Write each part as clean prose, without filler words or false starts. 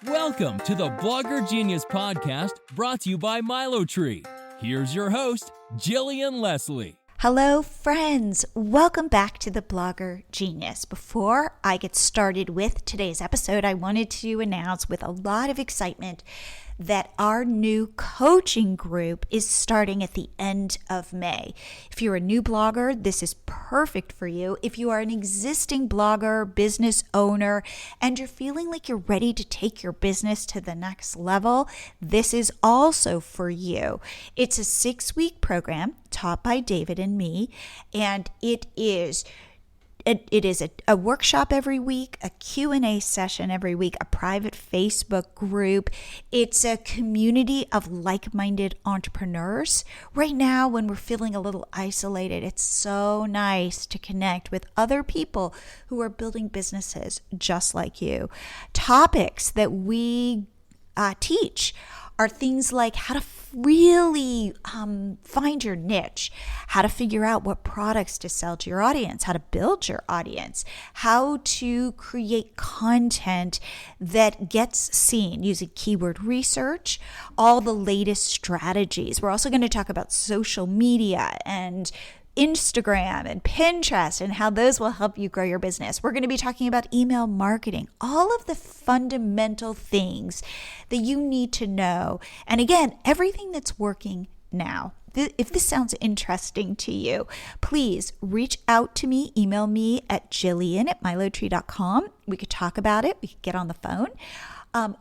Welcome to the Blogger Genius Podcast, brought to you by MiloTree. Here's your host, Jillian Leslie. Hello, friends. Welcome back to the Blogger Genius. Before I get started with today's episode, I wanted to announce with a lot of excitement that our new coaching group is starting at the end of May. If you're a new blogger, this is perfect for you. If you are an existing blogger, business owner, and you're feeling like you're ready to take your business to the next level, this is also for you. It's a 6-week program taught by David and me, and it is a workshop every week, a Q&A session every week, a private Facebook group. It's a community of like-minded entrepreneurs. Right now, when we're feeling a little isolated, it's so nice to connect with other people who are building businesses just like you. Topics that we teach are things like how to really find your niche, how to figure out what products to sell to your audience, how to build your audience, how to create content that gets seen using keyword research, all the latest strategies. We're also going to talk about social media and Instagram and Pinterest and how those will help you grow your business. We're going to be talking about email marketing, all of the fundamental things that you need to know. And again, everything that's working now. If this sounds interesting to you, please reach out to me, email me at jillian@milotree.com. We could talk about it. We could get on the phone.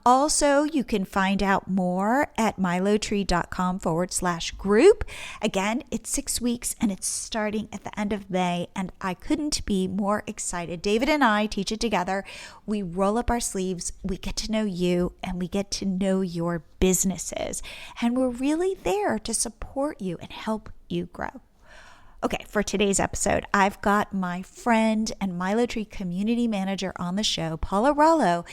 Also, you can find out more at milotree.com/group. Again, it's 6 weeks and it's starting at the end of May, and I couldn't be more excited. David and I teach it together. We roll up our sleeves, we get to know you, and we get to know your businesses. And we're really there to support you and help you grow. Okay, for today's episode, I've got my friend and MiloTree Community Manager on the show, Paula Rollo,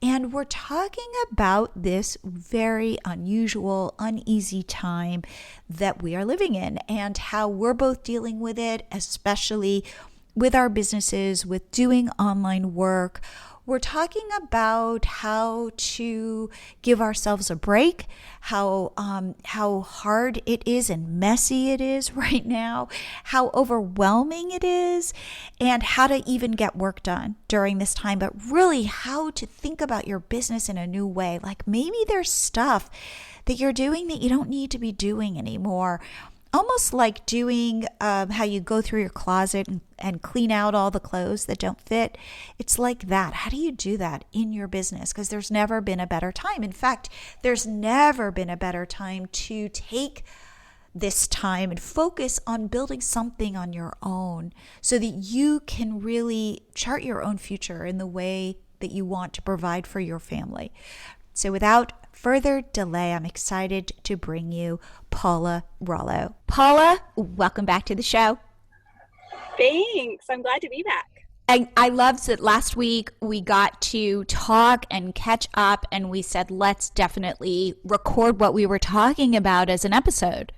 and we're talking about this very unusual, uneasy time that we are living in and how we're both dealing with it, especially with our businesses, with doing online work. We're talking about how to give ourselves a break, how hard it is and messy it is right now, how overwhelming it is, and how to even get work done during this time, but really how to think about your business in a new way. Like maybe there's stuff that you're doing that you don't need to be doing anymore. Almost like doing how you go through your closet and clean out all the clothes that don't fit. It's like that. How do you do that in your business? Because there's never been a better time. In fact, there's never been a better time to take this time and focus on building something on your own so that you can really chart your own future in the way that you want to provide for your family. So without further delay, I'm excited to bring you Paula Rollo. Paula, welcome back to the show. Thanks. I'm glad to be back. I loved that last week we got to talk and catch up, and we said, let's definitely record what we were talking about as an episode.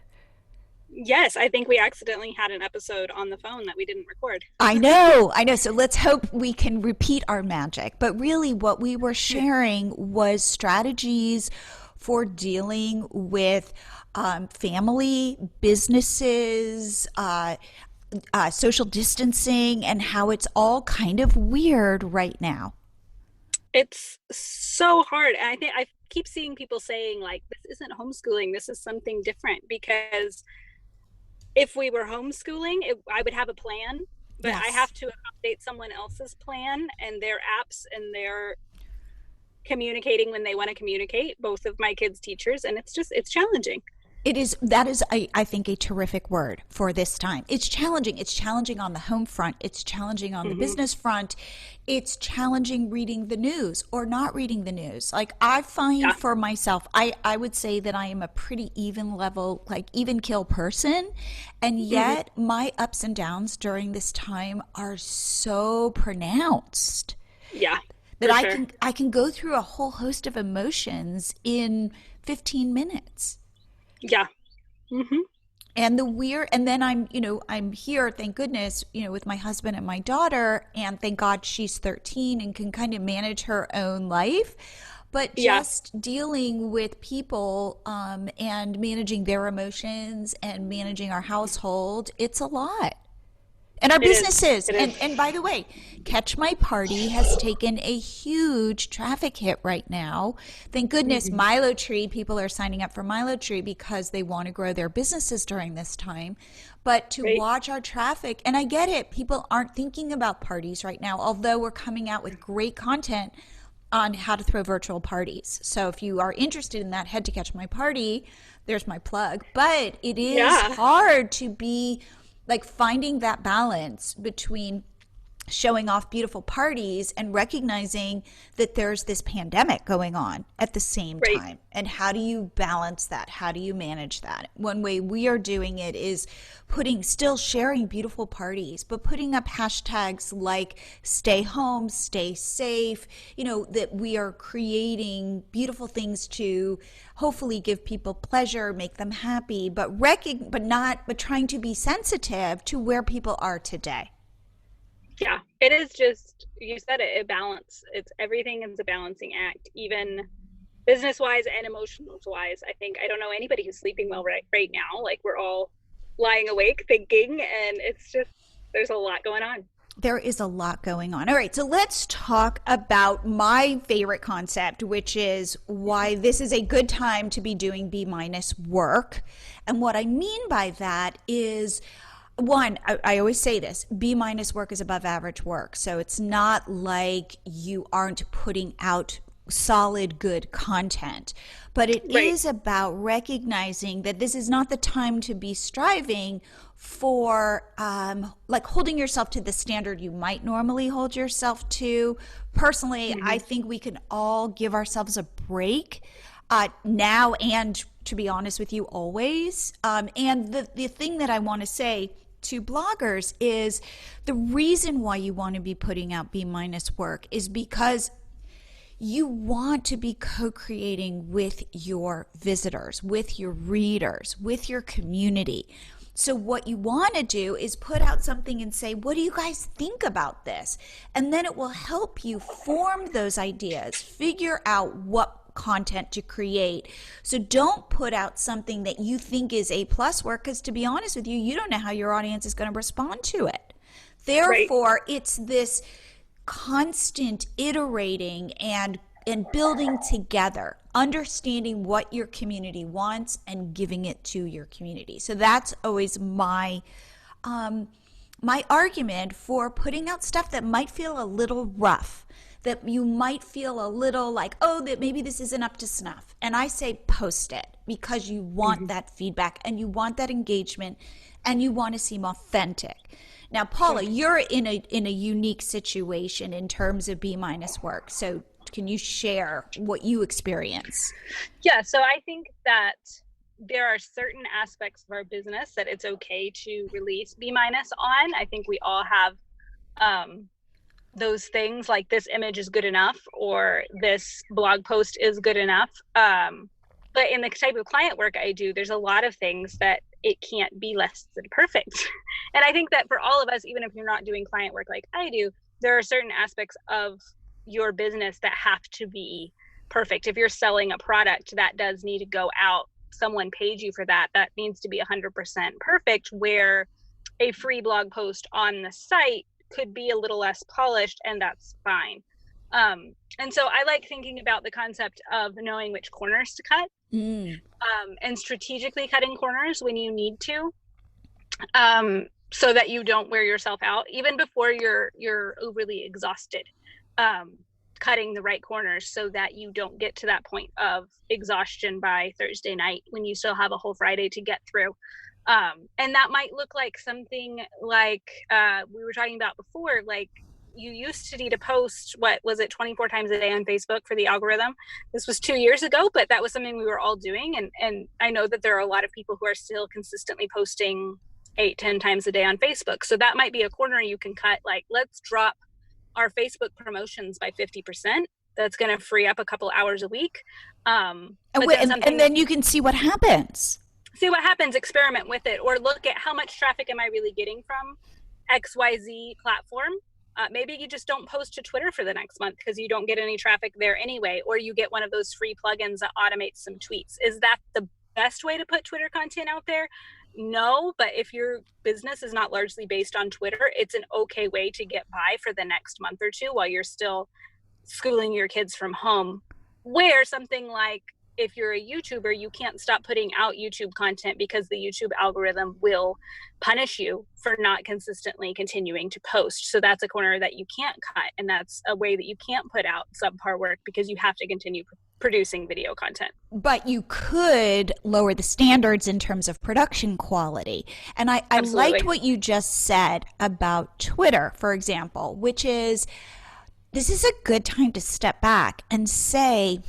Yes, I think we accidentally had an episode on the phone that we didn't record. I know. So let's hope we can repeat our magic. But really what we were sharing was strategies for dealing with family, businesses, social distancing, and how it's all kind of weird right now. It's so hard. And I keep seeing people saying like, this isn't homeschooling, this is something different, because if we were homeschooling, I would have a plan, but yes. I have to accommodate someone else's plan and their apps, and they're communicating when they want to communicate, both of my kids' teachers, and it's challenging. That is, I think, a terrific word for this time. It's challenging. It's challenging on the home front. It's challenging on the business front. It's challenging reading the news or not reading the news. Like I find for myself, I would say that I am a pretty even kill person. And yet my ups and downs during this time are so pronounced. Yeah. That I can go through a whole host of emotions in 15 minutes. Yeah. And then I'm here, thank goodness, with my husband and my daughter, and thank God she's 13 and can kind of manage her own life. but Yeah, just dealing with people and managing their emotions and managing our household, it's a lot. And our it is. businesses. It is. And by the way, Catch My Party has taken a huge traffic hit right now. Thank goodness MiloTree, people are signing up for MiloTree because they want to grow their businesses during this time. But to Right. watch our traffic, and I get it, people aren't thinking about parties right now, although we're coming out with great content on how to throw virtual parties. So if you are interested in that, head to Catch My Party. There's my plug. But it is Yeah. hard to be like finding that balance between showing off beautiful parties and recognizing that there's this pandemic going on at the same Right. time. And how do you balance that? How do you manage that? One way we are doing it is still sharing beautiful parties, but putting up hashtags like stay home, stay safe, that we are creating beautiful things to hopefully give people pleasure, make them happy, but trying to be sensitive to where people are today. Yeah, it is just, you said it, everything is a balancing act, even business wise and emotional wise. I don't know anybody who's sleeping well right now. Like, we're all lying awake thinking, and it's just, there's a lot going on. There is a lot going on. All right, so let's talk about my favorite concept, which is why this is a good time to be doing B- work. And what I mean by that is, one, I always say this, B- work is above average work. So it's not like you aren't putting out solid, good content, but it Right. is about recognizing that this is not the time to be striving for like holding yourself to the standard you might normally hold yourself to. Personally, I think we can all give ourselves a break now, and to be honest with you, always. And the thing that I want to say to bloggers is the reason why you want to be putting out B- work is because you want to be co-creating with your visitors, with your readers, with your community. So what you want to do is put out something and say, what do you guys think about this? And then it will help you form those ideas, figure out what content to create. So don't put out something that you think is A+ work, because to be honest with you, you don't know how your audience is going to respond to it. Therefore, it's this constant iterating and building together, understanding what your community wants and giving it to your community. So that's always my argument for putting out stuff that might feel a little rough, that you might feel a little like, oh, that maybe this isn't up to snuff. And I say post it, because you want that feedback and you want that engagement and you want to seem authentic. Now, Paula, you're in a unique situation in terms of B- work. So can you share what you experience? Yeah, so I think that there are certain aspects of our business that it's okay to release B- on. I think we all have those things, like this image is good enough or this blog post is good enough. But in the type of client work I do, there's a lot of things that it can't be less than perfect. And I think that for all of us, even if you're not doing client work like I do, there are certain aspects of your business that have to be perfect. If you're selling a product that does need to go out, someone paid you for that, that needs to be 100% perfect, where a free blog post on the site could be a little less polished, and that's fine. And so I like thinking about the concept of knowing which corners to cut, and strategically cutting corners when you need to, so that you don't wear yourself out, even before you're overly exhausted. Cutting the right corners so that you don't get to that point of exhaustion by Thursday night when you still have a whole Friday to get through. And that might look like something like we were talking about before, like you used to need to post, 24 times a day on Facebook for the algorithm. This was 2 years ago, but that was something we were all doing. And I know that there are a lot of people who are still consistently posting 8-10 times a day on Facebook. So that might be a corner you can cut. Like, let's drop our Facebook promotions by 50%. That's going to free up a couple hours a week. And then you can see what happens. Experiment with it, or look at how much traffic am I really getting from XYZ platform, Maybe you just don't post to Twitter for the next month because you don't get any traffic there anyway, or you get one of those free plugins that automates some tweets. Is that the best way to put Twitter content out there? No, but if your business is not largely based on Twitter, it's an okay way to get by for the next month or two while you're still schooling your kids from home. Where something like, if you're a YouTuber, you can't stop putting out YouTube content because the YouTube algorithm will punish you for not consistently continuing to post. So that's a corner that you can't cut. And that's a way that you can't put out subpar work because you have to continue producing video content. But you could lower the standards in terms of production quality. And I liked what you just said about Twitter, for example, which is, this is a good time to step back and say,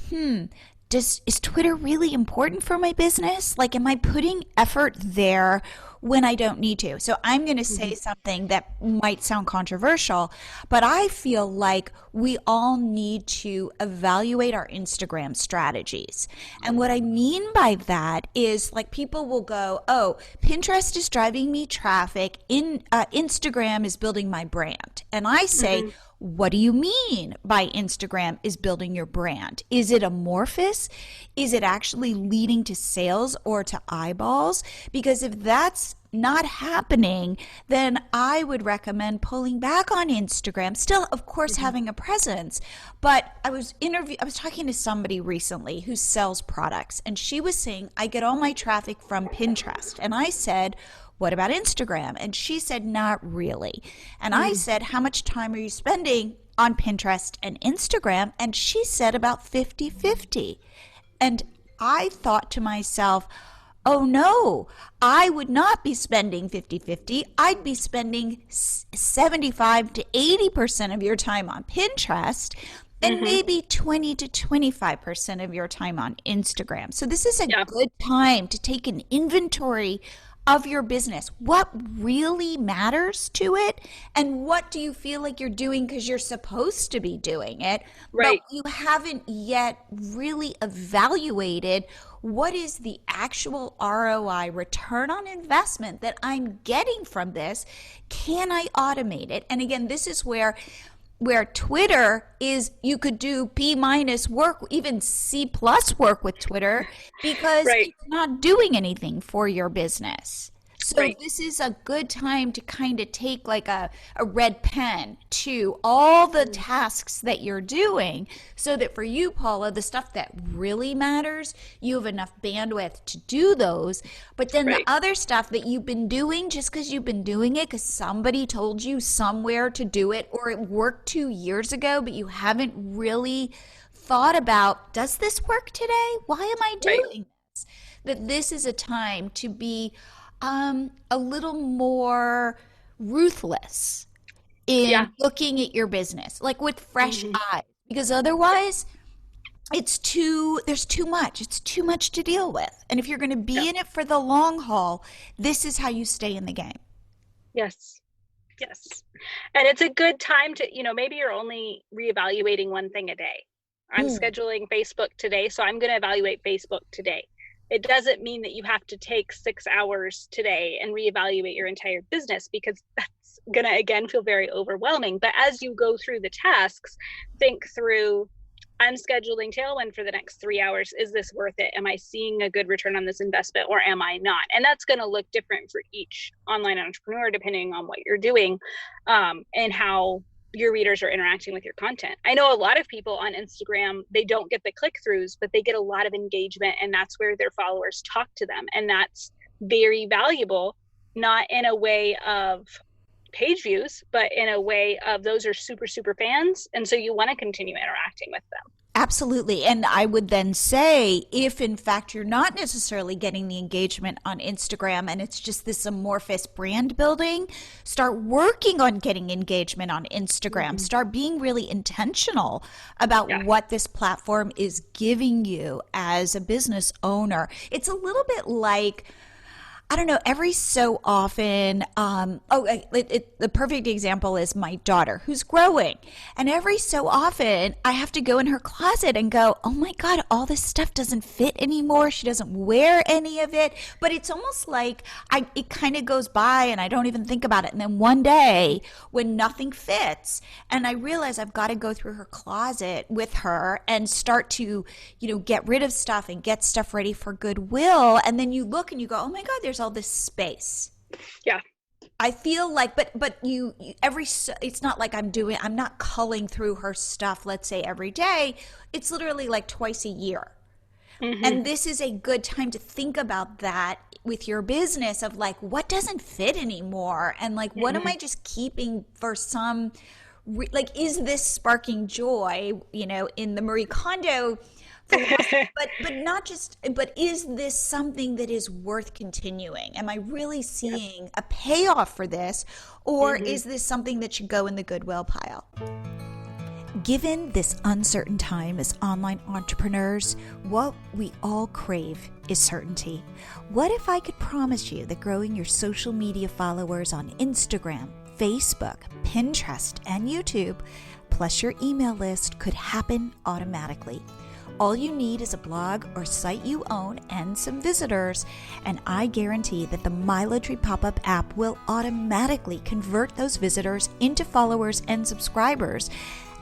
is Twitter really important for my business? Like, am I putting effort there when I don't need to? So I'm going to say something that might sound controversial, but I feel like we all need to evaluate our Instagram strategies. And what I mean by that is, like, people will go, oh, Pinterest is driving me traffic, Instagram is building my brand. And I say, what do you mean by Instagram is building your brand? Is it amorphous? Is it actually leading to sales or to eyeballs? Because if that's not happening, then I would recommend pulling back on Instagram. Still, of course, having a presence. But I was talking to somebody recently who sells products, and she was saying, I get all my traffic from Pinterest. And I said, what about Instagram? And she said, not really. And I said, how much time are you spending on Pinterest and Instagram? And she said about 50-50. And I thought to myself, oh no, I would not be spending 50-50. I'd be spending 75 to 80% of your time on Pinterest and maybe 20 to 25% of your time on Instagram. So this is a good time to take an inventory of your business. What really matters to it, and what do you feel like you're doing because you're supposed to be doing it, right? But you haven't yet really evaluated what is the actual ROI, return on investment, that I'm getting from this. Can I automate it? And again, this is where Twitter is, you could do B- work, even C+ work with Twitter, because it's not doing anything for your business. So this is a good time to kind of take like a red pen to all the tasks that you're doing, so that for you, Paula, the stuff that really matters, you have enough bandwidth to do those. But then the other stuff that you've been doing just because you've been doing it because somebody told you somewhere to do it, or it worked 2 years ago, but you haven't really thought about, does this work today? Why am I doing this? That this is a time to be a little more ruthless in looking at your business, like with fresh eyes, because otherwise there's too much. It's too much to deal with. And if you're going to be in it for the long haul, this is how you stay in the game. Yes. And it's a good time to, maybe you're only reevaluating one thing a day. I'm scheduling Facebook today, so I'm going to evaluate Facebook today. It doesn't mean that you have to take 6 hours today and reevaluate your entire business, because that's going to, again, feel very overwhelming. But as you go through the tasks, think through, I'm scheduling Tailwind for the next 3 hours. Is this worth it? Am I seeing a good return on this investment, or am I not? And that's going to look different for each online entrepreneur, depending on what you're doing, and how your readers are interacting with your content. I know a lot of people on Instagram, they don't get the click-throughs, but they get a lot of engagement, and that's where their followers talk to them. And that's very valuable, not in a way of page views, but in a way of, those are super, super fans. And so you want to continue interacting with them. Absolutely. And I would then say, if in fact you're not necessarily getting the engagement on Instagram and it's just this amorphous brand building, start working on getting engagement on Instagram. Start being really intentional about what this platform is giving you as a business owner. It's a little bit like, I don't know, every so often, the perfect example is my daughter who's growing. And every so often, I have to go in her closet and go, oh my God, all this stuff doesn't fit anymore. She doesn't wear any of it. But it's almost like it kind of goes by and I don't even think about it. And then one day when nothing fits, and I realize I've got to go through her closet with her and start to, get rid of stuff and get stuff ready for Goodwill. And then you look and you go, oh my God, there's all this space. Yeah. I feel like, but it's not like I'm not culling through her stuff, let's say every day. It's literally like twice a year. Mm-hmm. And this is a good time to think about that with your business of like, what doesn't fit anymore? And like, what am I just keeping for some, is this sparking joy, in the Marie Kondo philosophy, but is this something that is worth continuing? Am I really seeing a payoff for this, or is this something that should go in the Goodwill pile? Given this uncertain time as online entrepreneurs, what we all crave is certainty. What if I could promise you that growing your social media followers on Instagram, Facebook, Pinterest, and YouTube, plus your email list, could happen automatically? All you need is a blog or site you own and some visitors, and I guarantee that the MiloTree pop-up app will automatically convert those visitors into followers and subscribers,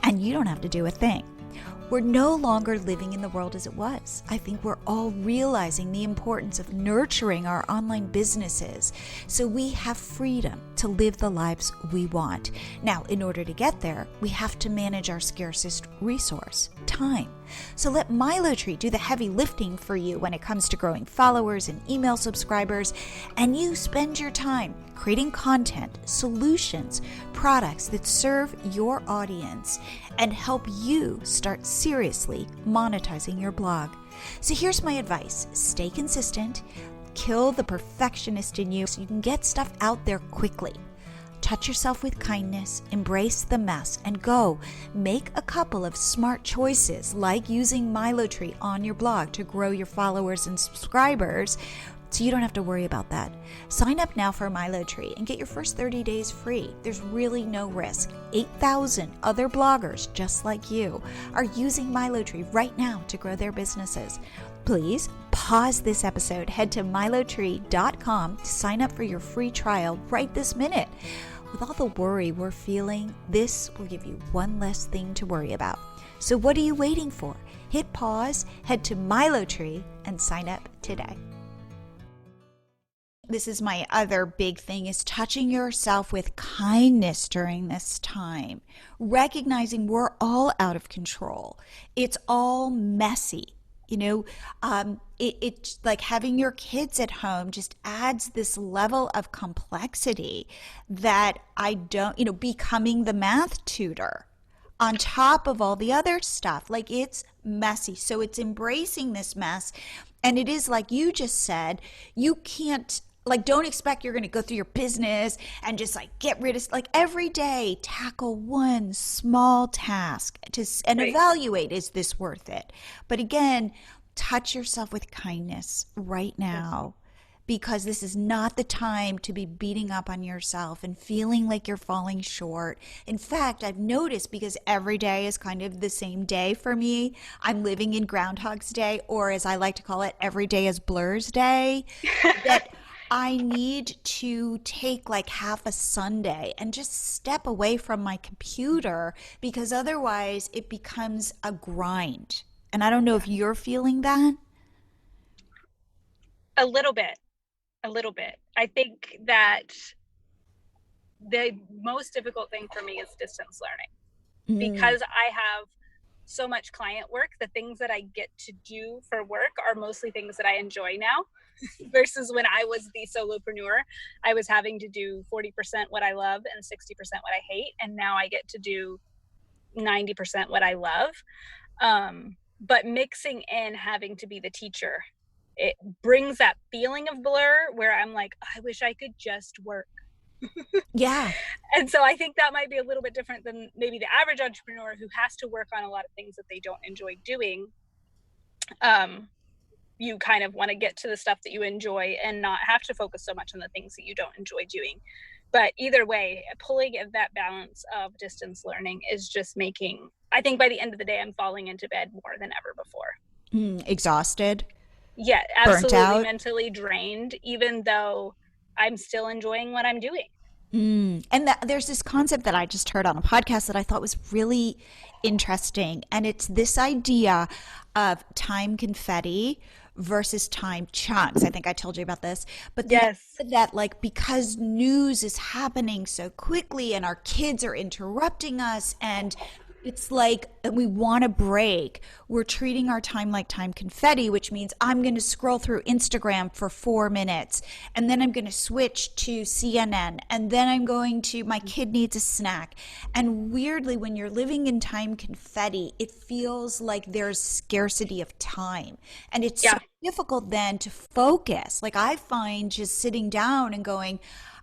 and you don't have to do a thing. We're no longer living in the world as it was. I think we're all realizing the importance of nurturing our online businesses so we have freedom to live the lives we want. Now, in order to get there, we have to manage our scarcest resource, time. So let MiloTree do the heavy lifting for you when it comes to growing followers and email subscribers, and you spend your time creating content, solutions, products that serve your audience and help you start seriously monetizing your blog. So here's my advice. Stay consistent, kill the perfectionist in you so you can get stuff out there quickly. Touch yourself with kindness, embrace the mess, and go make a couple of smart choices like using MiloTree on your blog to grow your followers and subscribers, so you don't have to worry about that. Sign up now for MiloTree and get your first 30 days free. There's really no risk. 8,000 other bloggers just like you are using MiloTree right now to grow their businesses. Please pause this episode, head to MiloTree.com to sign up for your free trial right this minute. With all the worry we're feeling, this will give you one less thing to worry about. So what are you waiting for? Hit pause, head to MiloTree, and sign up today. This is my other big thing, is touching yourself with kindness during this time. Recognizing we're all out of control. It's all messy. It's like having your kids at home just adds this level of complexity that becoming the math tutor on top of all the other stuff. Like, it's messy. So it's embracing this mess. And it is like you just said, you can't, don't expect you're going to go through your business and just get rid of, every day, tackle one small task and evaluate, is this worth it? But again, touch yourself with kindness right now, because this is not the time to be beating up on yourself and feeling like you're falling short. In fact, I've noticed, because every day is kind of the same day for me, I'm living in Groundhog's Day, or as I like to call it, every day is Blur's Day, that I need to take half a Sunday and just step away from my computer, because otherwise it becomes a grind. And I don't know if you're feeling that. A little bit. I think that the most difficult thing for me is distance learning, because I have so much client work. The things that I get to do for work are mostly things that I enjoy now. Versus when I was the solopreneur, I was having to do 40% what I love and 60% what I hate. And now I get to do 90% what I love. But mixing in having to be the teacher, it brings that feeling of blur where I'm like, I wish I could just work. Yeah. And so I think that might be a little bit different than maybe the average entrepreneur who has to work on a lot of things that they don't enjoy doing. you kind of want to get to the stuff that you enjoy and not have to focus so much on the things that you don't enjoy doing. But either way, pulling at that balance of distance learning is just making, I think by the end of the day, I'm falling into bed more than ever before. Exhausted? Yeah, Burnt absolutely out? mentally drained, even though I'm still enjoying what I'm doing. And there's this concept that I just heard on a podcast that I thought was really interesting. And it's this idea of time confetti versus time chunks. I think I told you about this. But the Yes. idea that, like, because news is happening so quickly and our kids are interrupting us, and it's like we want a break. We're treating our time like time confetti, which means I'm going to scroll through Instagram for 4 minutes, and then I'm going to switch to CNN, and then my kid needs a snack. And weirdly, when you're living in time confetti, it feels like there's scarcity of time. And it's so Yeah. difficult then to focus. Like, I find just sitting down and going,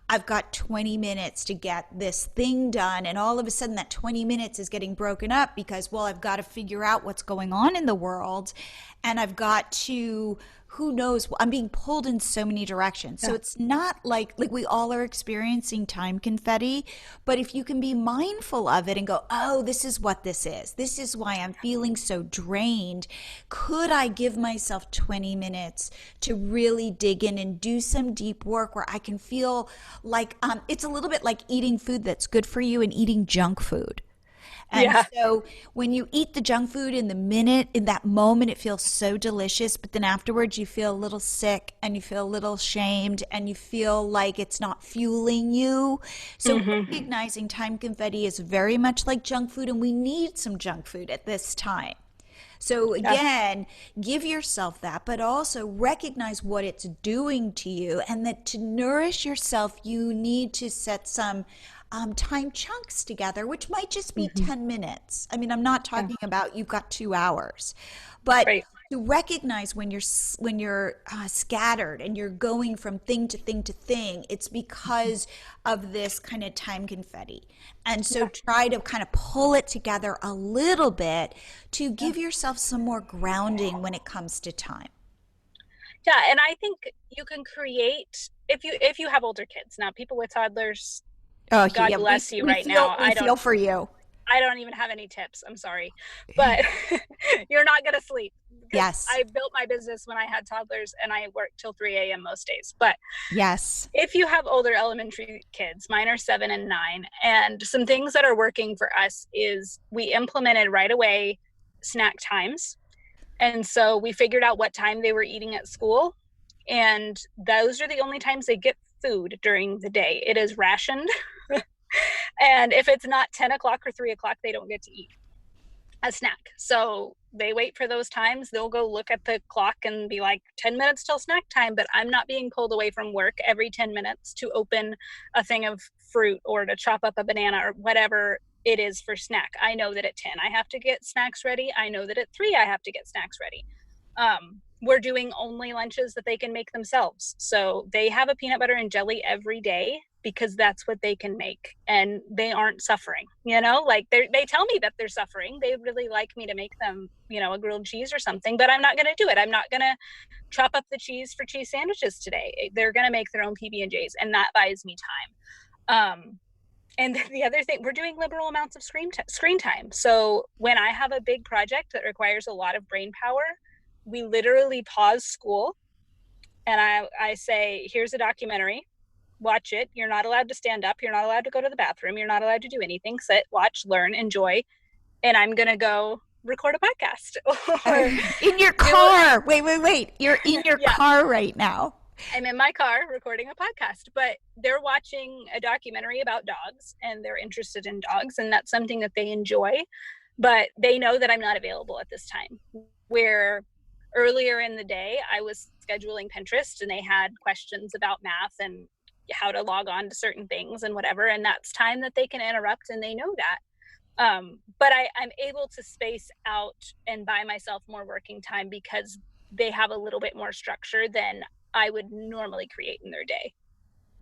I've got 20 minutes to get this thing done. And all of a sudden, that 20 minutes is getting broken up because, well, I've got to figure out what's going on in the world. And I've got to, who knows, I'm being pulled in so many directions. So it's not like we all are experiencing time confetti, but if you can be mindful of it and go, oh, this is what this is. This is why I'm feeling so drained. Could I give myself 20 minutes to really dig in and do some deep work where I can feel like it's a little bit like eating food that's good for you and eating junk food. And Yeah. so when you eat the junk food in that moment, it feels so delicious. But then afterwards, you feel a little sick and you feel a little shamed and you feel like it's not fueling you. So recognizing time confetti is very much like junk food, and we need some junk food at this time. So again, give yourself that, but also recognize what it's doing to you, and that to nourish yourself, you need to set some time chunks together, which might just be 10 minutes. I mean, I'm not talking about you've got 2 hours, but Right. to recognize when you're scattered and you're going from thing to thing to thing, it's because of this kind of time confetti. And so try to kind of pull it together a little bit to give yourself some more grounding when it comes to time. Yeah, and I think you can create, if you have older kids. Now, people with toddlers, Oh, God yeah, bless you right now. we feel for you. I don't even have any tips. I'm sorry. But you're not going to sleep. Yes. I built my business when I had toddlers and I worked till 3 a.m. most days. But Yes. if you have older elementary kids, mine are 7 and 9, and some things that are working for us is we implemented right away snack times. And so we figured out what time they were eating at school. And those are the only times they get food during the day. It is rationed. And if it's not 10 o'clock or 3 o'clock, they don't get to eat a snack. So they wait for those times. They'll go look at the clock and be like, 10 minutes till snack time, but I'm not being pulled away from work every 10 minutes to open a thing of fruit or to chop up a banana or whatever it is for snack. I know that at 10 I have to get snacks ready. I know that at 3 I have to get snacks ready. We're doing only lunches that they can make themselves. So they have a peanut butter and jelly every day because that's what they can make, and they aren't suffering, like they tell me that they're suffering. They really like me to make them, a grilled cheese or something, but I'm not going to do it. I'm not going to chop up the cheese for cheese sandwiches today. They're going to make their own PB&Js, and that buys me time. And the other thing, we're doing liberal amounts of screen time. So when I have a big project that requires a lot of brain power, we literally pause school and I say, here's a documentary, watch it. You're not allowed to stand up. You're not allowed to go to the bathroom. You're not allowed to do anything. Sit, watch, learn, enjoy. And I'm going to go record a podcast. Or, in your car. Wait. You're in your car right now. I'm in my car recording a podcast, but they're watching a documentary about dogs and they're interested in dogs, and that's something that they enjoy, but they know that I'm not available at this time. Where earlier in the day, I was scheduling Pinterest and they had questions about math and how to log on to certain things and whatever, and that's time that they can interrupt, and they know that. But I'm able to space out and buy myself more working time because they have a little bit more structure than I would normally create in their day.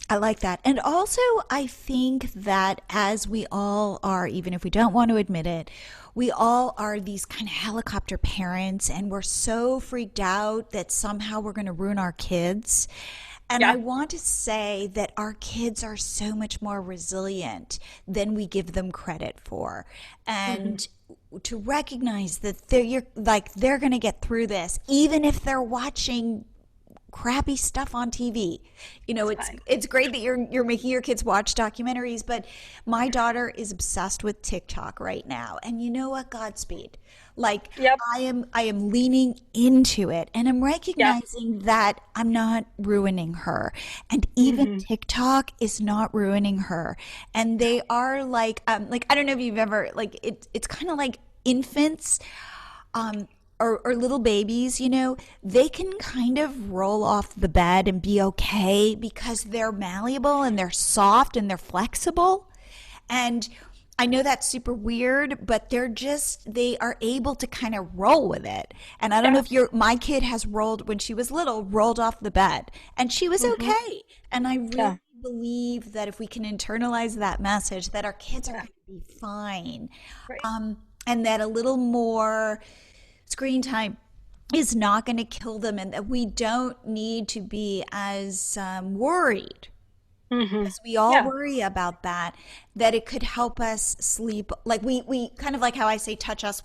I like that. And also, I think that as we all are, even if we don't want to admit it, we all are these kind of helicopter parents, and we're so freaked out that somehow we're going to ruin our kids. And I Yeah. want to say that our kids are so much more resilient than we give them credit for. Hmm. And to recognize that they're going to get through this, even if they're watching crappy stuff on TV. You know, It's it's fine. it's great that you're making your kids watch documentaries, but my daughter is obsessed with TikTok right now. And you know what? Godspeed. Like Yep. I am leaning into it, and I'm Yeah. recognizing that I'm not ruining her. And even Hmm. TikTok is not ruining her. And they are like I don't know if you've ever like it's kind of like infants um, or little babies, they can kind of roll off the bed and be okay because they're malleable and they're soft and they're flexible. And I know that's super weird, but they are able to kind of roll with it. And I don't know Yeah. if my kid has rolled when she was little, rolled off the bed and she was Hmm. okay. And I really Yeah. believe that if we can internalize that message, that our kids are Yeah. going to be fine. Right. And that a little more screen time is not going to kill them, and that we don't need to be as worried Hmm. as we all Yeah. worry about that it could help us sleep. Like we kind of like how I say touch ourselves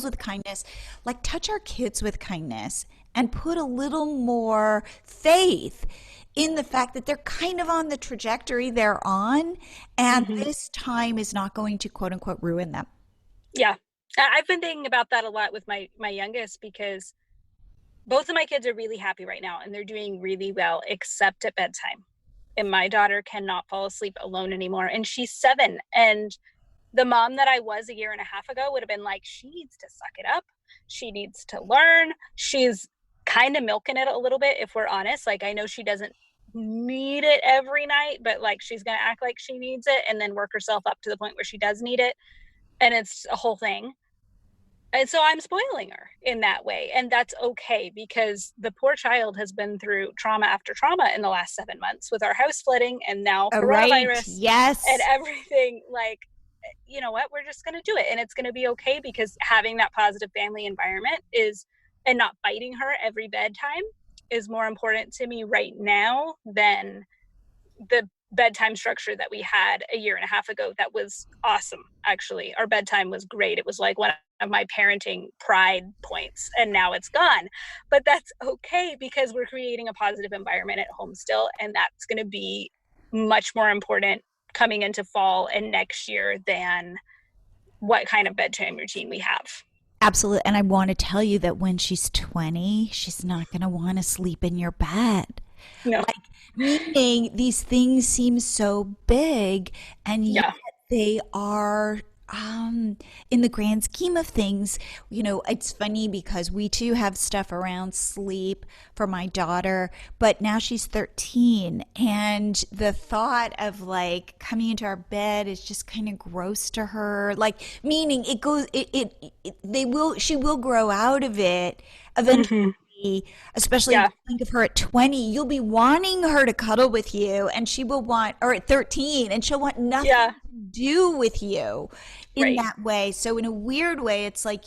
with kindness, like touch our kids with kindness and put a little more faith in the fact that they're kind of on the trajectory they're on, and Hmm. this time is not going to quote unquote ruin them. Yeah. I've been thinking about that a lot with my youngest, because both of my kids are really happy right now and they're doing really well, except at bedtime. And my daughter cannot fall asleep alone anymore. And she's 7. And the mom that I was a year and a half ago would have been like, she needs to suck it up. She needs to learn. She's kind of milking it a little bit, if we're honest. Like, I know she doesn't need it every night, but like she's going to act like she needs it and then work herself up to the point where she does need it. And it's a whole thing. And so I'm spoiling her in that way. And that's okay, because the poor child has been through trauma after trauma in the last 7 months with our house flooding and now Oh, right. coronavirus and Yes. everything. Like, you know what? We're just going to do it. And it's going to be okay, because having that positive family environment and not fighting her every bedtime is more important to me right now than the bedtime structure that we had a year and a half ago. That was awesome. Actually, our bedtime was great. It was like one of my parenting pride points, and now it's gone, but that's okay, because we're creating a positive environment at home still, and that's going to be much more important coming into fall and next year than what kind of bedtime routine we have. Absolutely. And I want to tell you that when she's 20, she's not going to want to sleep in your bed. No. Like, meaning these things seem so big, and yet Yeah. they are, in the grand scheme of things, it's funny because we too have stuff around sleep for my daughter, but now she's 13, and the thought of like coming into our bed is just kind of gross to her. Like, meaning she will grow out of it eventually. Hmm. Especially if Yeah. you think of her at 20, you'll be wanting her to cuddle with you, and she will want, or at 13, and she'll want nothing Yeah. to do with you in Right. that way. So in a weird way, it's like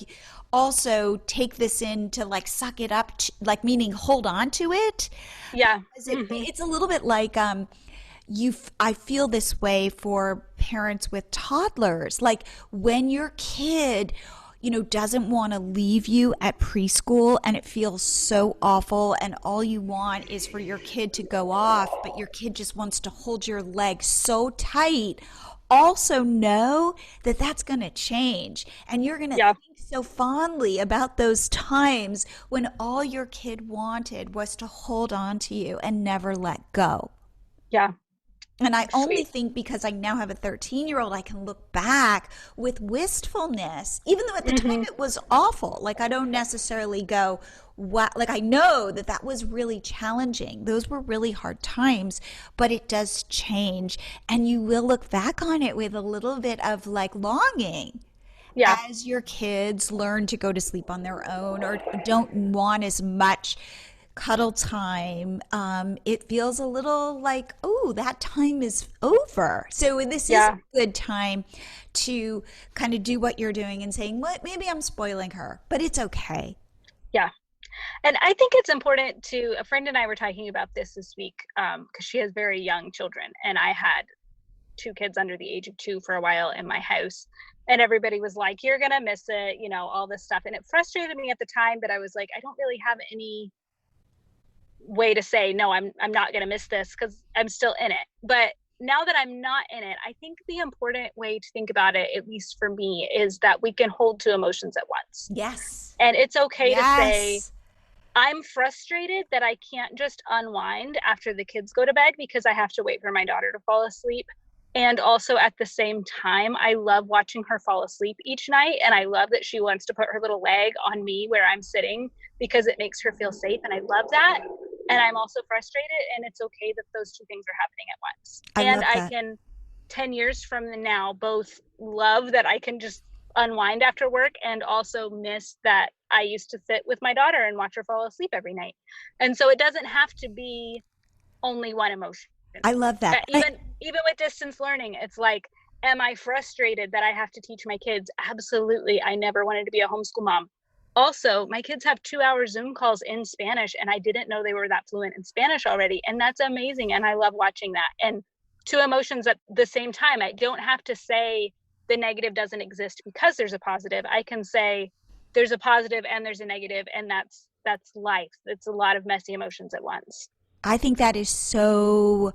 also take this in to like suck it up, like meaning hold on to it. Yeah. Because Hmm. it's a little bit like I feel this way for parents with toddlers. Like when your kid doesn't want to leave you at preschool and it feels so awful, and all you want is for your kid to go off, but your kid just wants to hold your leg so tight. Also know that that's going to change, and you're going to Yeah. think so fondly about those times when all your kid wanted was to hold on to you and never let go. Yeah. And I only Sweet. think because I now have a 13-year-old, I can look back with wistfulness, even though at the time Hmm. it was awful. Like, I don't necessarily go, what, like, I know that that was really challenging. Those were really hard times, but it does change. And you will look back on it with a little bit of like longing Yeah. as your kids learn to go to sleep on their own or don't want as much cuddle time, it feels a little like, oh, that time is over. So this is a good time to kind of do what you're doing and saying, what, maybe I'm spoiling her, but it's okay. Yeah. And I think it's important to, a friend and I were talking about this week, because she has very young children, and I had 2 kids under the age of 2 for a while in my house, and everybody was like, you're gonna miss it, all this stuff. And it frustrated me at the time, but I was like, I don't really have any way to say, no, I'm not gonna miss this, because I'm still in it. But now that I'm not in it, I think the important way to think about it, at least for me, is that we can hold 2 emotions at once. Yes. And it's okay to say, I'm frustrated that I can't just unwind after the kids go to bed because I have to wait for my daughter to fall asleep. And also at the same time, I love watching her fall asleep each night. And I love that she wants to put her little leg on me where I'm sitting because it makes her feel safe. And I love that. And I'm also frustrated, and it's okay that those 2 things are happening at once. I can 10 years from now both love that I can just unwind after work and also miss that I used to sit with my daughter and watch her fall asleep every night. And so it doesn't have to be only one emotion. I love that. Even with distance learning, it's like, am I frustrated that I have to teach my kids? Absolutely. I never wanted to be a homeschool mom. Also, my kids have 2-hour Zoom calls in Spanish, and I didn't know they were that fluent in Spanish already. And that's amazing. And I love watching that. And 2 emotions at the same time. I don't have to say the negative doesn't exist because there's a positive. I can say there's a positive and there's a negative, and that's life. It's a lot of messy emotions at once. I think that is so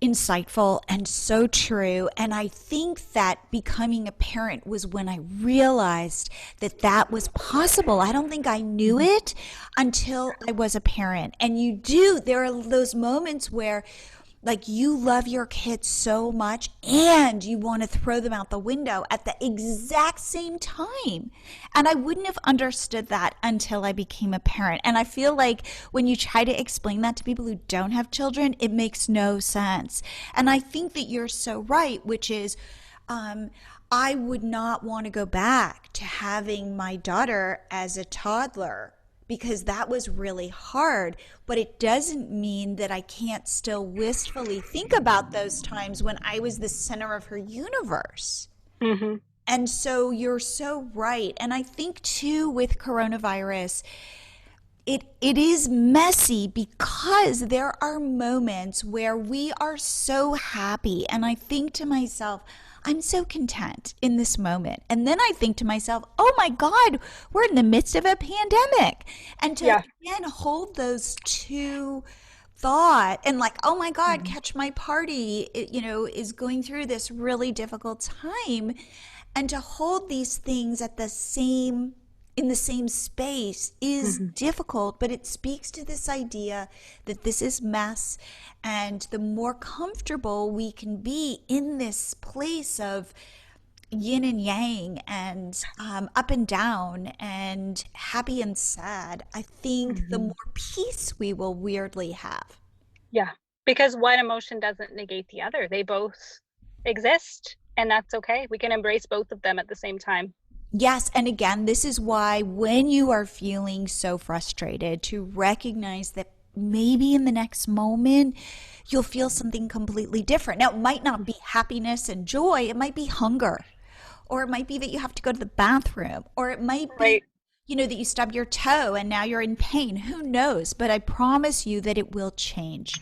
insightful and so true. And I think that becoming a parent was when I realized that that was possible. I don't think I knew it until I was a parent. And there are those moments where, like, you love your kids so much and you want to throw them out the window at the exact same time. And I wouldn't have understood that until I became a parent. And I feel like when you try to explain that to people who don't have children, it makes no sense. And I think that you're so right, which is, I would not want to go back to having my daughter as a toddler, because that was really hard. But it doesn't mean that I can't still wistfully think about those times when I was the center of her universe. Mm-hmm. And so you're so right. And I think too, with coronavirus, it is messy because there are moments where we are so happy. And I think to myself, I'm so content in this moment. And then I think to myself, oh my God, we're in the midst of a pandemic. And to again hold those 2 thought and like, oh my God, Catch My Party, is going through this really difficult time. And to hold these things in the same space is difficult, but it speaks to this idea that this is mess. And the more comfortable we can be in this place of yin and yang and up and down and happy and sad, I think the more peace we will weirdly have. Yeah, because one emotion doesn't negate the other. They both exist, and that's okay. We can embrace both of them at the same time. Yes. And again, this is why when you are feeling so frustrated, to recognize that maybe in the next moment, you'll feel something completely different. Now, it might not be happiness and joy. It might be hunger, or it might be that you have to go to the bathroom, or it might be, that you stub your toe and now you're in pain. Who knows? But I promise you that it will change,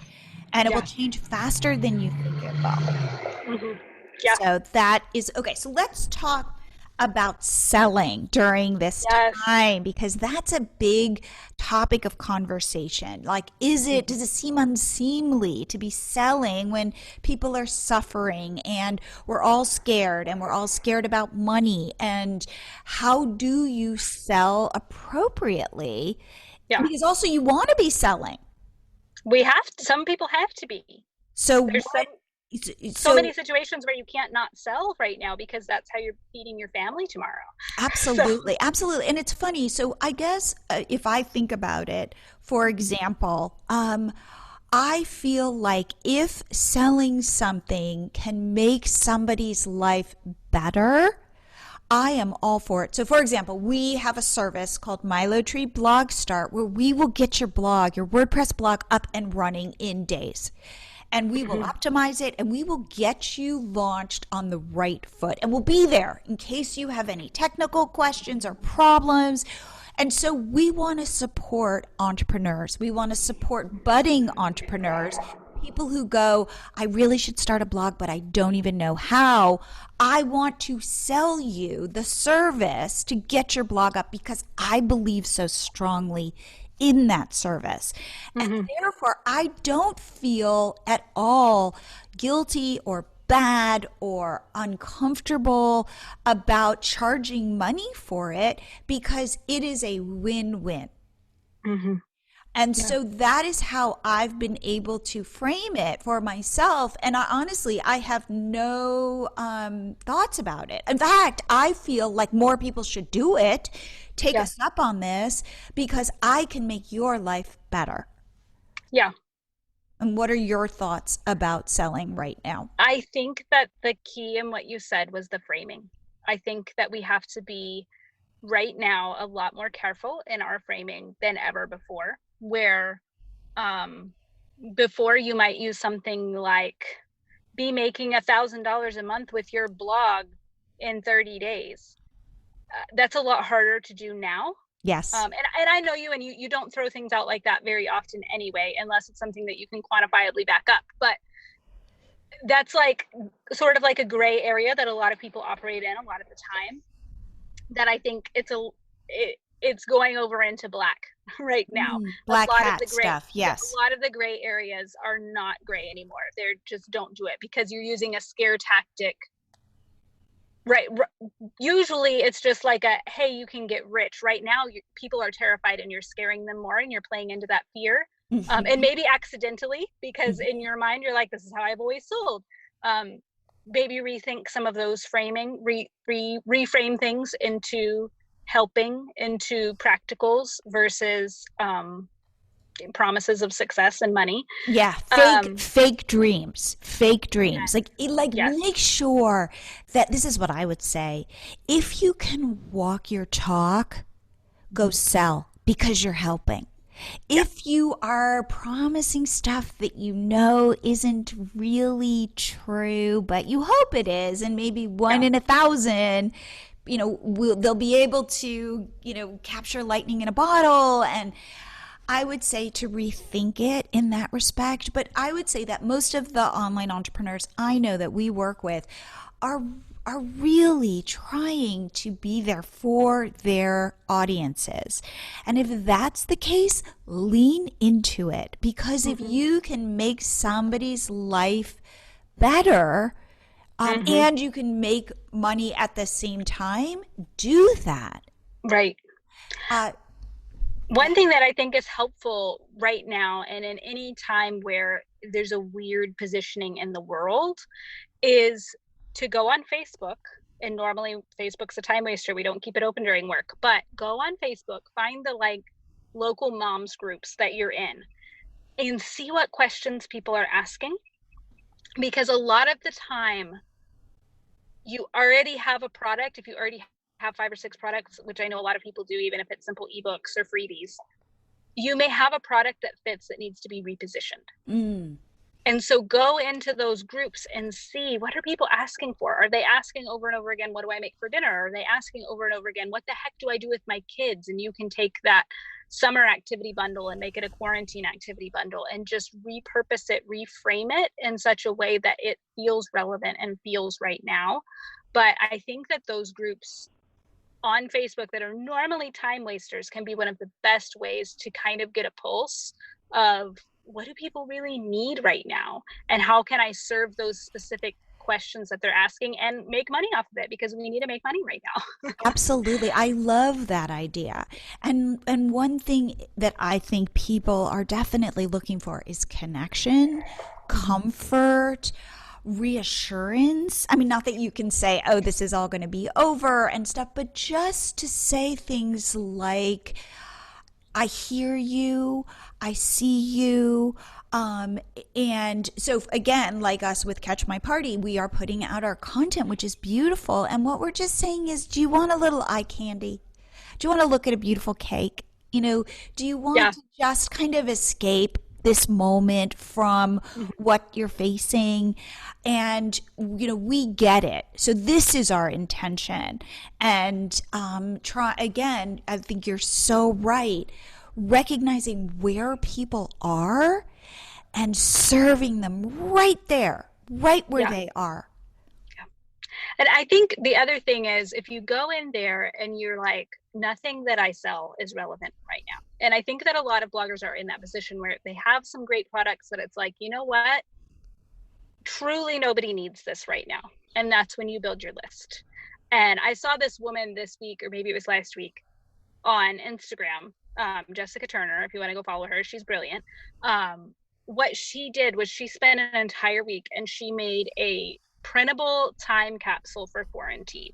and it will change faster than you think it will. Yeah. So that is okay. So let's talk about selling during this time, because that's a big topic of conversation. Like, does it seem unseemly to be selling when people are suffering and we're all scared about money? And how do you sell appropriately? Yeah. Because also you want to be selling. Some people have to be. So there's so many situations where you can't not sell right now because that's how you're feeding your family tomorrow. Absolutely. Absolutely. And it's funny. So I guess if I think about it, for example, I feel like if selling something can make somebody's life better, I am all for it. So for example, we have a service called MiloTree Blog Start where we will get your blog, your WordPress blog up and running in days. And we will optimize it and we will get you launched on the right foot. And we'll be there in case you have any technical questions or problems. And so we want to support entrepreneurs. We want to support budding entrepreneurs, people who go, I really should start a blog, but I don't even know how. I want to sell you the service to get your blog up because I believe so strongly in that service. And therefore, I don't feel at all guilty or bad or uncomfortable about charging money for it because it is a win-win. And so that is how I've been able to frame it for myself. And I have no thoughts about it. In fact, I feel like more people should do it. Take us up on this because I can make your life better. Yeah. And what are your thoughts about selling right now? I think that the key in what you said was the framing. I think that we have to be right now a lot more careful in our framing than ever before, where before you might use something like be making $1,000 a month with your blog in 30 days. That's a lot harder to do now. Yes. And I know you, and you don't throw things out like that very often anyway, unless it's something that you can quantifiably back up. But that's like sort of like a gray area that a lot of people operate in a lot of the time, that I think it's going over into black right now. Black hat stuff. Yes. A lot of the gray areas are not gray anymore. They're just don't do it because you're using a scare tactic. Right. Usually it's just like hey, you can get rich. Right now, people are terrified and you're scaring them more and you're playing into that fear. And maybe accidentally, because in your mind, you're like, this is how I've always sold. Maybe rethink some of those framing, reframe things into helping, into practicals versus promises of success and money. Yeah, fake dreams. Yes. Like make sure that this is what I would say. If you can walk your talk, go sell because you're helping. If you are promising stuff that you know isn't really true, but you hope it is, and maybe one in 1,000, they'll be able to, capture lightning in a bottle. And I would say to rethink it in that respect. But I would say that most of the online entrepreneurs I know that we work with are really trying to be there for their audiences. And if that's the case, lean into it. Because if you can make somebody's life better, and you can make money at the same time, do that. Right. One thing that I think is helpful right now, and in any time where there's a weird positioning in the world, is to go on Facebook. And normally Facebook's a time waster. We don't keep it open during work, but go on Facebook, find the local moms groups that you're in and see what questions people are asking. Because a lot of the time you already have a product. If you already have 5 or 6 products, which I know a lot of people do, even if it's simple ebooks or freebies, you may have a product that fits that needs to be repositioned. And so go into those groups and see, what are people asking for? Are they asking over and over again, what do I make for dinner? Are they asking over and over again, what the heck do I do with my kids? And you can take that summer activity bundle and make it a quarantine activity bundle and just repurpose it, reframe it in such a way that it feels relevant and feels right now. But I think that those groups on Facebook that are normally time wasters can be one of the best ways to kind of get a pulse of, what do people really need right now? And how can I serve those specific questions that they're asking and make money off of it? Because we need to make money right now. Absolutely. I love that idea. And one thing that I think people are definitely looking for is connection, comfort, reassurance. I mean, not that you can say, oh, this is all going to be over and stuff, but just to say things like, I hear you. I see you. And so again, like us with Catch My Party, we are putting out our content, which is beautiful. And what we're just saying is, do you want a little eye candy? Do you want to look at a beautiful cake? Do you want to just kind of escape this moment from what you're facing? And, we get it. So this is our intention. And try again, I think you're so right. Recognizing where people are and serving them right there, right where they are. And I think the other thing is, if you go in there and you're like, nothing that I sell is relevant right now. And I think that a lot of bloggers are in that position where they have some great products that it's like, you know what? Truly nobody needs this right now. And that's when you build your list. And I saw this woman this week, or maybe it was last week, on Instagram, Jessica Turner, if you want to go follow her, she's brilliant. What she did was she spent an entire week and she made a printable time capsule for quarantine.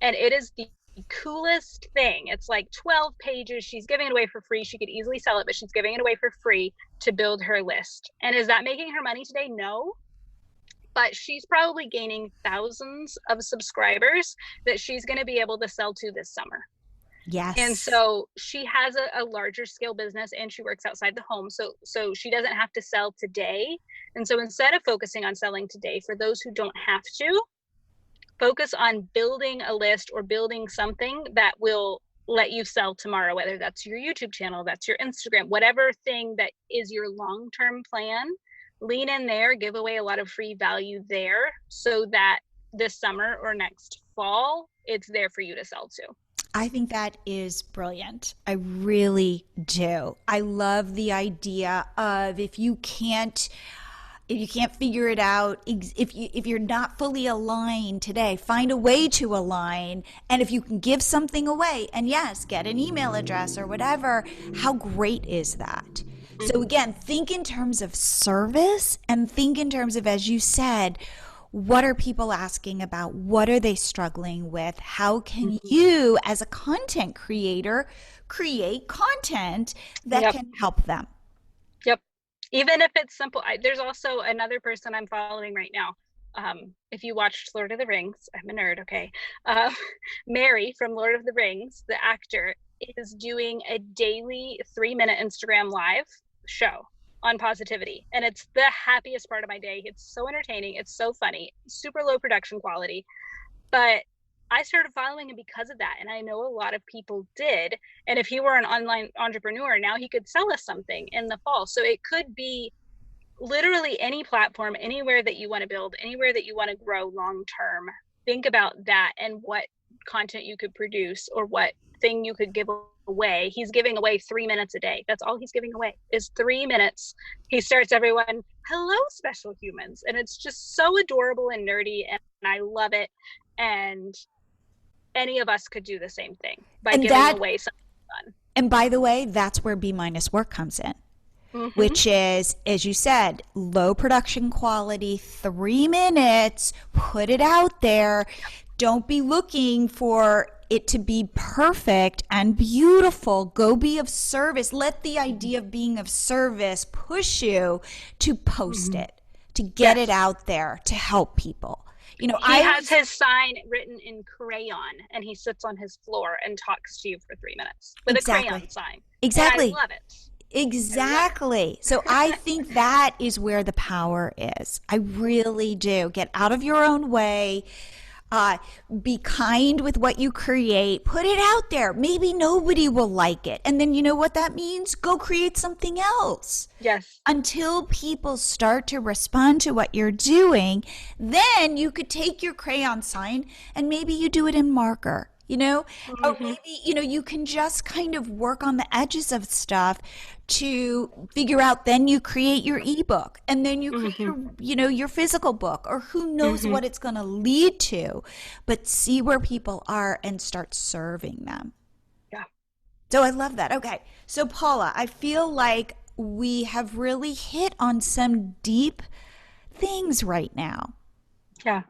And it is the coolest thing. It's like 12 pages. She's giving it away for free. She could easily sell it, but she's giving it away for free to build her list. And is that making her money today? No. But she's probably gaining thousands of subscribers that she's going to be able to sell to this summer. Yes. And so she has a larger scale business and she works outside the home. So she doesn't have to sell today. And so instead of focusing on selling today, for those who don't have to, focus on building a list or building something that will let you sell tomorrow, whether that's your YouTube channel, that's your Instagram, whatever thing that is your long-term plan. Lean in there, give away a lot of free value there so that this summer or next fall, it's there for you to sell to. I think that is brilliant. I really do. I love the idea of if you can't figure it out, if you're not fully aligned today, find a way to align. And if you can give something away, and yes, get an email address or whatever, how great is that? So again, think in terms of service and think in terms of, as you said, what are people asking about? What are they struggling with? How can you, as a content creator, create content that can help them? Yep. Even if it's simple. There's also another person I'm following right now. If you watched Lord of the Rings, I'm a nerd, okay. Mary from Lord of the Rings, the actor, is doing a daily 3-minute Instagram live show on positivity. And it's the happiest part of my day. It's so entertaining. It's so funny, super low production quality. But I started following him because of that. And I know a lot of people did. And if he were an online entrepreneur, now he could sell us something in the fall. So it could be literally any platform, anywhere that you want to build, anywhere that you want to grow long-term. Think about that and what content you could produce or what thing you could give away. He's giving away 3 minutes a day. That's all he's giving away is 3 minutes. He starts everyone, hello, special humans. And it's just so adorable and nerdy. And I love it. And any of us could do the same thing by giving away something fun. And by the way, that's where B- work comes in. Which is, as you said, low production quality, 3 minutes, put it out there. Don't be looking for it to be perfect and beautiful. Go be of service. Let the idea of being of service push you to post it, to get it out there, to help people. He has his sign written in crayon and he sits on his floor and talks to you for 3 minutes with a crayon sign. Exactly. And I love it. Exactly. So I think that is where the power is. I really do. Get out of your own way. Be kind with what you create. Put it out there. Maybe nobody will like it. And then you know what that means? Go create something else. Yes. Until people start to respond to what you're doing, then you could take your crayon sign and maybe you do it in marker. Or maybe, you can just kind of work on the edges of stuff to figure out, then you create your ebook and then you create your physical book, or who knows what it's going to lead to, but see where people are and start serving them. Yeah. So I love that. Okay. So Paula, I feel like we have really hit on some deep things right now. Yeah.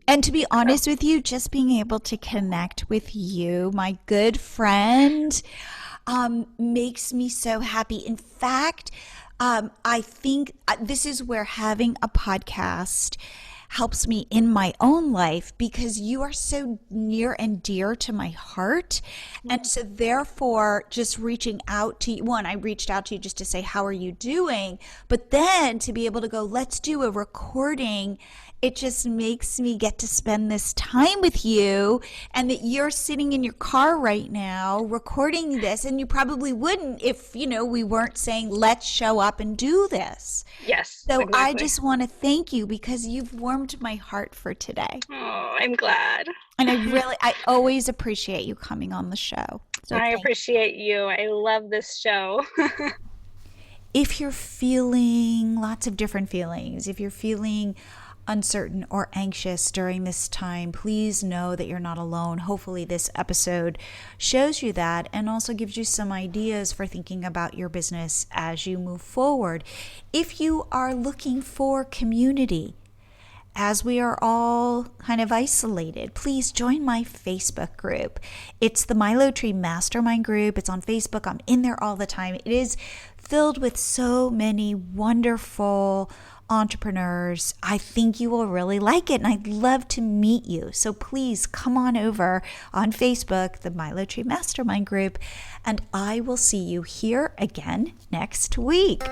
And to be honest with you, just being able to connect with you, my good friend, makes me so happy. In fact, I think this is where having a podcast helps me in my own life, because you are so near and dear to my heart. And so therefore, just reaching out to you, one, I reached out to you just to say, how are you doing? But then to be able to go, let's do a recording, it just makes me get to spend this time with you, and that you're sitting in your car right now recording this, and you probably wouldn't if, we weren't saying, let's show up and do this. Yes. So exactly. I just want to thank you, because you've warmed my heart for today. Oh, I'm glad. And I always appreciate you coming on the show. So I appreciate you. I love this show. If you're feeling lots of different feelings, if you're feeling uncertain or anxious during this time, please know that you're not alone. Hopefully this episode shows you that, and also gives you some ideas for thinking about your business as you move forward. If you are looking for community, as we are all kind of isolated, please join my Facebook group. It's the MiloTree Mastermind group. It's on Facebook. I'm in there all the time. It is filled with so many wonderful entrepreneurs. I think you will really like it, and I'd love to meet you. So please come on over on Facebook, the MiloTree Mastermind group, and I will see you here again next week.